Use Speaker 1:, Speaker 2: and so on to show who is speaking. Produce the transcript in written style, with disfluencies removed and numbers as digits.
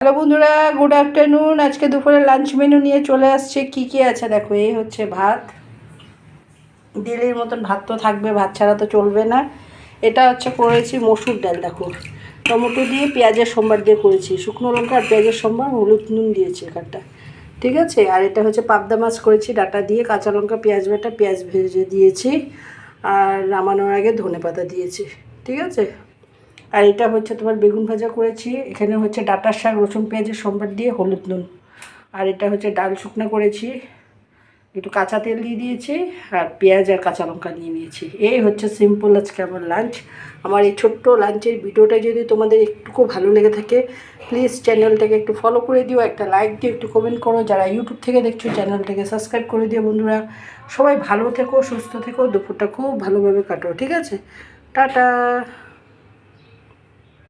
Speaker 1: Hello বন্ধুরা, good afternoon. আজকে দুপুরে লাঞ্চ মেনু নিয়ে চলে আসছে। কি আছে দেখো, এই হচ্ছে ভাত, দিল্লির মতন ভাত তো থাকবে, ভাত ছাড়া তো চলবে না। এটা হচ্ছে করেছি মসুর ডাল, দেখো টমেটো দিয়ে পেঁয়াজের সম্বার দিয়ে করেছি, শুকনো লঙ্কা আর পেঁয়াজের সম্বার, হলুদ নুন দিয়েছি এখানটা, ঠিক আছে। আর এটা হচ্ছে পাবদা মাছ করেছি ডাটা দিয়ে, কাঁচা লঙ্কা পেঁয়াজ বাটা, পেঁয়াজ ভেজে দিয়েছি, আর নামানোর আগে ধনেপাতা দিয়েছি, ঠিক আছে। আর এটা হচ্ছে তোমার বেগুন ভাজা করেছি, এখানে হচ্ছে ডাঁটার শাক রসুন পেঁয়াজের সম্বার দিয়ে, হলুদ নুন। আর এটা হচ্ছে ডাল শুকনো করেছি, একটু কাঁচা তেল দিয়ে দিয়েছি, আর পেঁয়াজ আর কাঁচা লঙ্কা নিয়ে নিয়েছি। এই হচ্ছে সিম্পল আজকে আমার লাঞ্চ। আমার এই ছোট্ট লাঞ্চের ভিডিওটা যদি তোমাদের একটুকু ভালো লেগে থাকে, প্লিজ চ্যানেলটাকে একটু ফলো করে দিও, একটা লাইক দিও, একটু কমেন্ট করো। যারা ইউটিউব থেকে দেখছো চ্যানেলটাকে সাবস্ক্রাইব করে দিও। বন্ধুরা সবাই ভালো থেকো, সুস্থ থেকো, দুপুরটা খুব ভালোভাবে কাটো, ঠিক আছে। টাটা।